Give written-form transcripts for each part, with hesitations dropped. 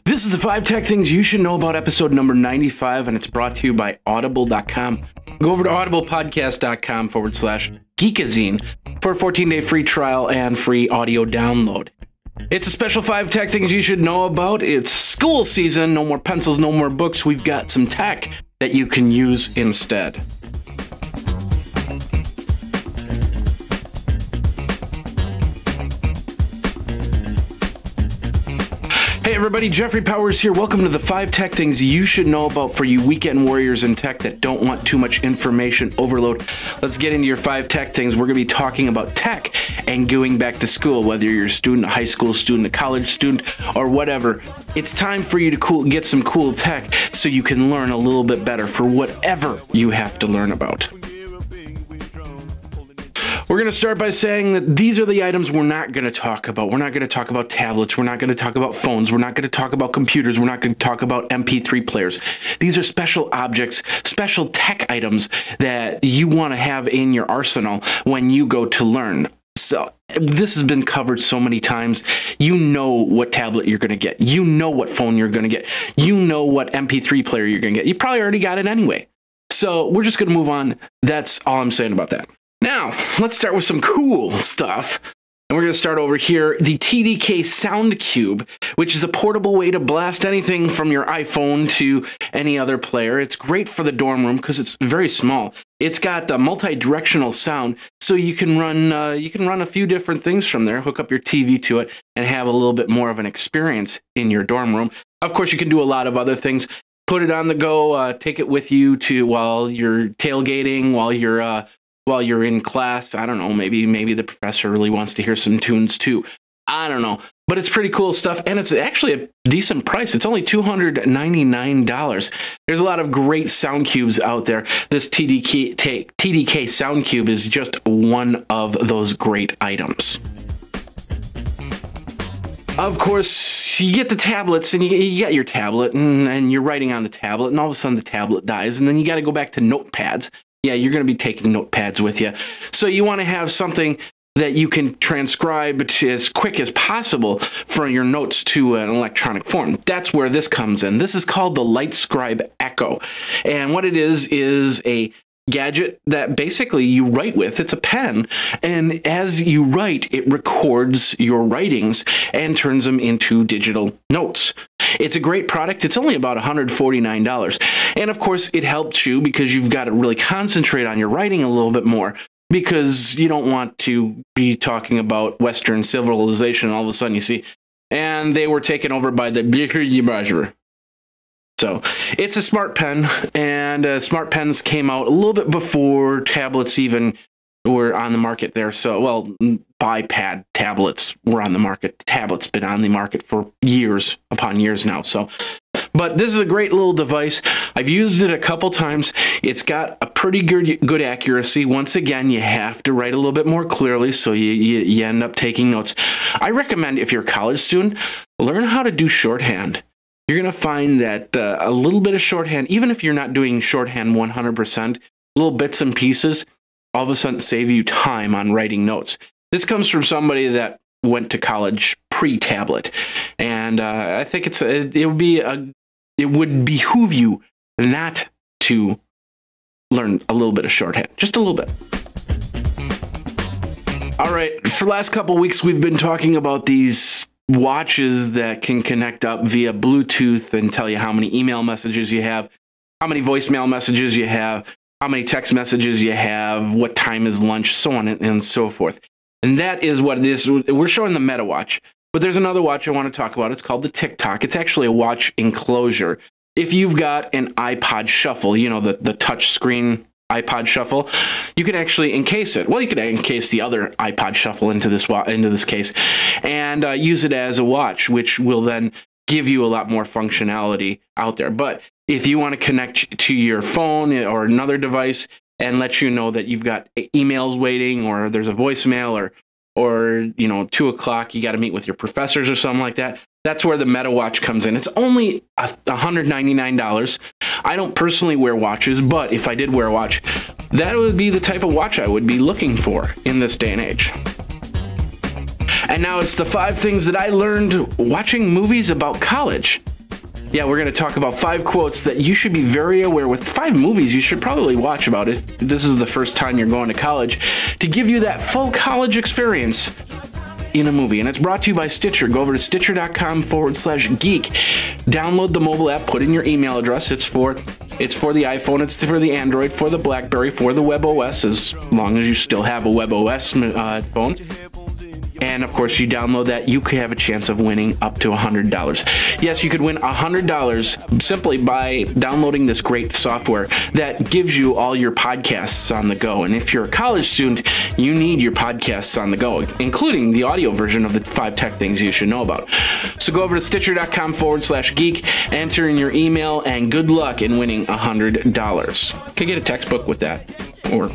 This is the 5 tech things you should know about, episode number 95, and it's brought to you by audible.com. Go over to audiblepodcast.com/Geekazine for a 14-day free trial and free audio download. It's a special 5 tech things you should know about. It's school season. No more pencils, no more books. We've got some tech that you can use instead. Hey everybody, Jeffrey Powers here. Welcome to the 5 tech things you should know about for you weekend warriors in tech that don't want too much information overload. Let's get into your 5 tech things. We're going to be talking about tech and going back to school, whether you're a student, a high school student, a college student, or whatever. It's time for you to get some cool tech so you can learn a little bit better for whatever you have to learn about. We're going to start by saying that these are the items we're not going to talk about. We're not going to talk about tablets. We're not going to talk about phones. We're not going to talk about computers. We're not going to talk about MP3 players. These are special objects, special tech items that you want to have in your arsenal when you go to learn. So this has been covered so many times. You know what tablet you're going to get. You know what phone you're going to get. You know what MP3 player you're going to get. You probably already got it anyway. So we're just going to move on. That's all I'm saying about that. Now, let's start with some cool stuff. And we're going to start over here, the TDK Sound Cube, which is a portable way to blast anything from your iPhone to any other player. It's great for the dorm room because it's very small. It's got the multi-directional sound, so you can run a few different things from there, hook up your TV to it, and have a little bit more of an experience in your dorm room. Of course, you can do a lot of other things. Put it on the go, take it with you to while you're tailgating, while you're in class. I don't know, maybe the professor really wants to hear some tunes too. I don't know, but it's pretty cool stuff, and it's actually a decent price. It's only $299. There's a lot of great sound cubes out there. This TDK Sound Cube is just one of those great items. Of course, you get the tablets, and you get your tablet, and you're writing on the tablet, and all of a sudden the tablet dies, and then you got to go back to notepads. Yeah, you're going to be taking notepads with you. So you want to have something that you can transcribe to as quick as possible for your notes to an electronic form. That's where this comes in. This is called the LightScribe Echo. And what it is a gadget that basically you write with. It's a pen, and as you write, it records your writings and turns them into digital notes. It's a great product. It's only about $149. And of course, it helps you because you've got to really concentrate on your writing a little bit more, because you don't want to be talking about Western civilization and all of a sudden you see, and they were taken over by the Geekazine. So it's a smart pen, and smart pens came out a little bit before tablets even were on the market there. So, well, iPad tablets were on the market. Tablets been on the market for years upon years now. So, but this is a great little device. I've used it a couple times. It's got a pretty good accuracy. Once again, you have to write a little bit more clearly, so you end up taking notes. I recommend, if you're a college student, learn how to do shorthand. You're going to find that a little bit of shorthand, even if you're not doing shorthand 100%, little bits and pieces, all of a sudden save you time on writing notes. This comes from somebody that went to college pre-tablet, and I think it would behoove you not to learn a little bit of shorthand, just a little bit. All right, for the last couple weeks, we've been talking about these watches that can connect up via Bluetooth and tell you how many email messages you have, how many voicemail messages you have, how many text messages you have, what time is lunch, so on and so forth. And that is what it is. We're showing the Meta watch, but there's another watch I want to talk about. It's called the TikTok. It's actually a watch enclosure. If you've got an iPod Shuffle, you know, the touch screen iPod Shuffle, you can actually encase it. Well, you could encase the other iPod Shuffle into this case and use it as a watch, which will then give you a lot more functionality out there. But if you want to connect to your phone or another device and let you know that you've got emails waiting, or there's a voicemail, or you know, 2 o'clock, you got to meet with your professors or something like that, that's where the Meta watch comes in. It's only $199. I don't personally wear watches, but if I did wear a watch, that would be the type of watch I would be looking for in this day and age. And now it's the 5 things that I learned watching movies about college. Yeah, we're going to talk about 5 quotes that you should be very aware with. 5 movies you should probably watch about if this is the first time you're going to college, to give you that full college experience in a movie. And it's brought to you by Stitcher. Go over to stitcher.com/geek. Download the mobile app, put in your email address. It's for the iPhone, it's for the Android, for the BlackBerry, for the WebOS, as long as you still have a WebOS phone. And of course, you download that, you could have a chance of winning up to $100. Yes, you could win $100 simply by downloading this great software that gives you all your podcasts on the go. And if you're a college student, you need your podcasts on the go, including the audio version of the 5 tech things you should know about. So go over to stitcher.com/geek, enter in your email, and good luck in winning $100. You could get a textbook with that, or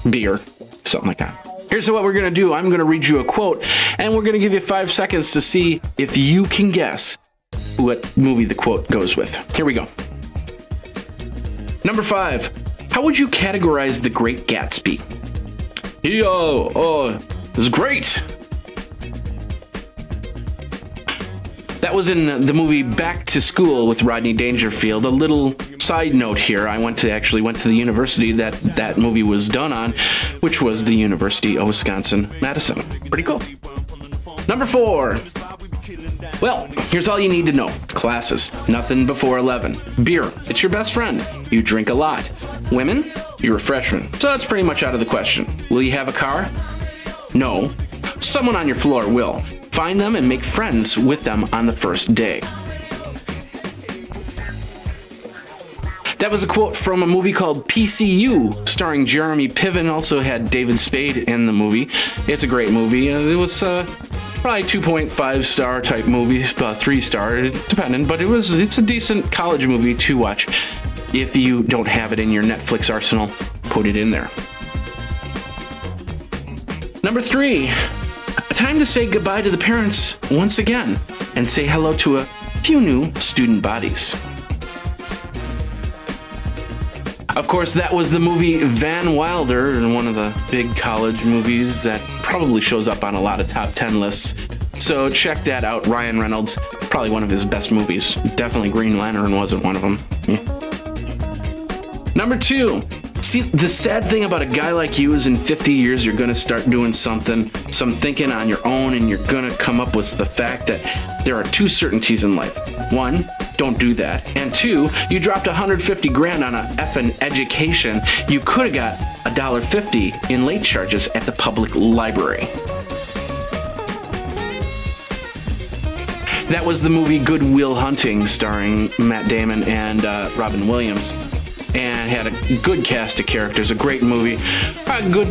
beer, something like that. Here's what we're going to do. I'm going to read you a quote, and we're going to give you 5 seconds to see if you can guess what movie the quote goes with. Here we go. Number 5. How would you categorize The Great Gatsby? It was great. That was in the movie Back to School with Rodney Dangerfield. A little side note here, I actually went to the university that movie was done on, which was the University of Wisconsin-Madison. Pretty cool. Number 4. Well, here's all you need to know. Classes, nothing before 11. Beer, it's your best friend. You drink a lot. Women, you're a freshman. So that's pretty much out of the question. Will you have a car? No. Someone on your floor will. Find them and make friends with them on the first day. That was a quote from a movie called PCU, starring Jeremy Piven. Also had David Spade in the movie. It's a great movie. It was probably 2.5 star type movie, 3 star, depending. But it's a decent college movie to watch. If you don't have it in your Netflix arsenal, put it in there. Number 3. Time to say goodbye to the parents once again and say hello to a few new student bodies. Of course, that was the movie Van Wilder, one of the big college movies that probably shows up on a lot of top 10 lists. So check that out. Ryan Reynolds, probably one of his best movies. Definitely Green Lantern wasn't one of them. Yeah. Number 2. See, the sad thing about a guy like you is in 50 years, you're going to start doing some thinking on your own, and you're going to come up with the fact that there are 2 certainties in life. 1, don't do that. And 2, you dropped $150 grand on a effing education. You could have got $1.50 in late charges at the public library. That was the movie Good Will Hunting, starring Matt Damon and Robin Williams. And had a good cast of characters, a great movie, a good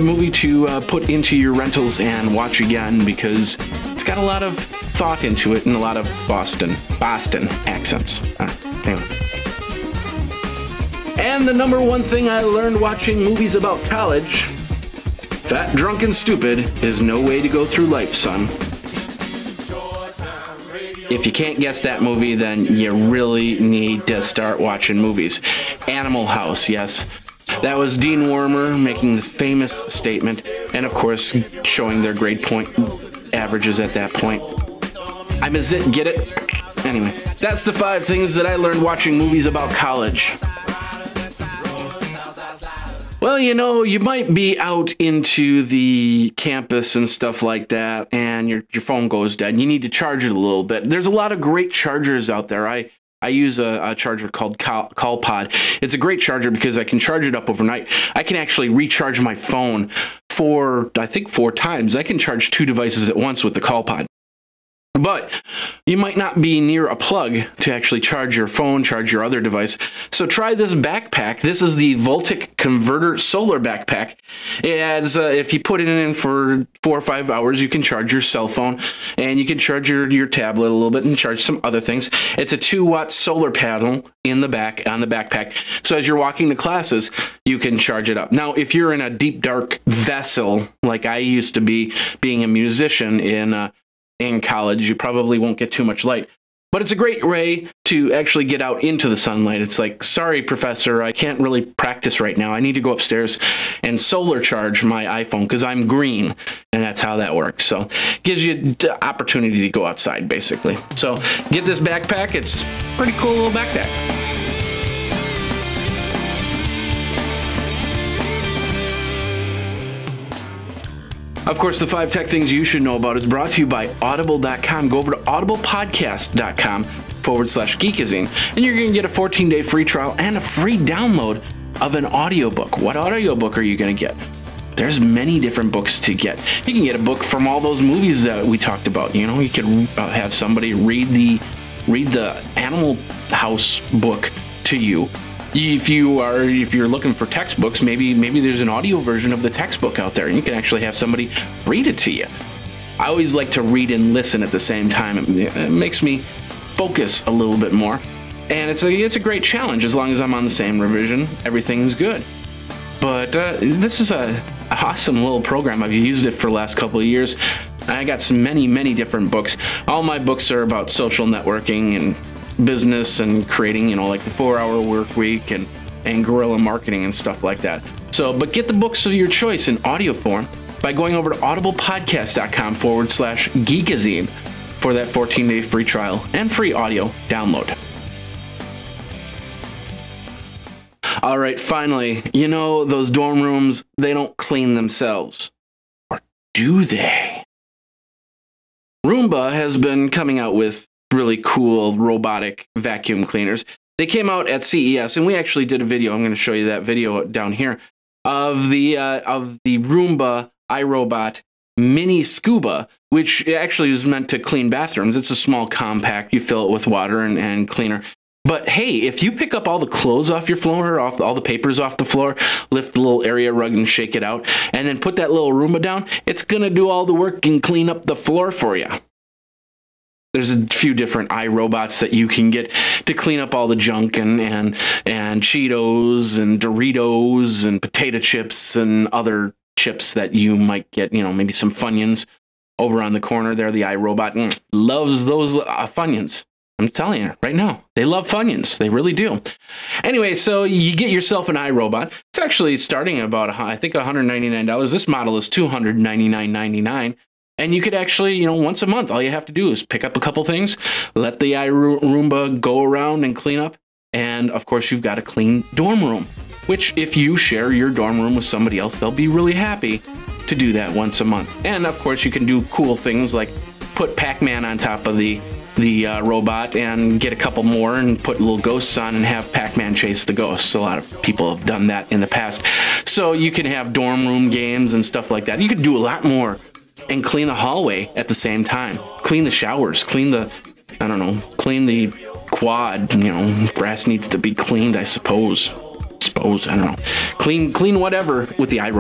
movie to put into your rentals and watch again, because it's got a lot of thought into it and a lot of Boston accents. Anyway. And the number 1 thing I learned watching movies about college: fat, drunk, and stupid is no way to go through life, son. If you can't guess that movie, then you really need to start watching movies. Animal House, yes. That was Dean Wormer making the famous statement, and of course, showing their grade point averages at that point. I'm a zit, get it? Anyway, that's the 5 things that I learned watching movies about college. Well, you know, you might be out into the campus and stuff like that, and your phone goes dead. You need to charge it a little bit. There's a lot of great chargers out there. I use a charger called CallPod. It's a great charger because I can charge it up overnight. I can actually recharge my phone I think 4 times. I can charge 2 devices at once with the CallPod. But you might not be near a plug to actually charge your phone, charge your other device. So try this backpack. This is the Voltic Converter Solar Backpack. It adds, if you put it in for 4 or 5 hours, you can charge your cell phone, and you can charge your tablet a little bit and charge some other things. It's a 2-watt solar panel in the back on the backpack. So as you're walking to classes, you can charge it up. Now, if you're in a deep, dark vessel, like I used to be, being a musician in college, you probably won't get too much light. But it's a great way to actually get out into the sunlight. It's like, sorry, professor, I can't really practice right now. I need to go upstairs and solar charge my iPhone because I'm green. And that's how that works. So it gives you the opportunity to go outside, basically. So get this backpack. It's a pretty cool little backpack. Of course, the 5 tech things you should know about is brought to you by Audible.com. Go over to audiblepodcast.com/Geekazine, and you're going to get a 14-day free trial and a free download of an audiobook. What audiobook are you going to get? There's many different books to get. You can get a book from all those movies that we talked about. You know, you could have somebody read the Animal House book to you. If you're looking for textbooks, maybe there's an audio version of the textbook out there, and you can actually have somebody read it to you. I always like to read and listen at the same time. It makes me focus a little bit more, and it's a great challenge. As long as I'm on the same revision, everything's good. But this is a awesome little program. I've used it for the last couple of years. I got some many different books. All my books are about social networking and business and creating, you know, like the 4-hour work week and guerrilla marketing and stuff like that. So, but get the books of your choice in audio form by going over to audiblepodcast.com/Geekazine for that 14-day free trial and free audio download. All right, finally, you know, those dorm rooms, they don't clean themselves. Or do they? Roomba has been coming out with really cool robotic vacuum cleaners. They came out at CES, and we actually did a video. I'm going to show you that video down here of the Roomba iRobot Mini Scuba, which actually is meant to clean bathrooms. It's a small compact. You fill it with water and cleaner. But hey, if you pick up all the clothes off your floor, all the papers off the floor, lift the little area rug and shake it out, and then put that little Roomba down, it's going to do all the work and clean up the floor for you. There's a few different iRobots that you can get to clean up all the junk and Cheetos and Doritos and potato chips and other chips that you might get, you know, maybe some Funyuns over on the corner there. The iRobot loves those Funyuns. I'm telling you right now, they love Funyuns. They really do. Anyway, so you get yourself an iRobot. It's actually starting at about, I think, $199. This model is $299.99. And you could actually, you know, once a month, all you have to do is pick up a couple things, let the iRoomba go around and clean up. And of course, you've got a clean dorm room, which if you share your dorm room with somebody else, they'll be really happy to do that once a month. And of course, you can do cool things like put Pac-Man on top of the robot and get a couple more and put little ghosts on and have Pac-Man chase the ghosts. A lot of people have done that in the past. So you can have dorm room games and stuff like that. You can do a lot more and clean the hallway at the same time. Clean the showers, clean the, I don't know, clean the quad, you know, grass needs to be cleaned, I suppose. I don't know. Clean whatever with the iRobot.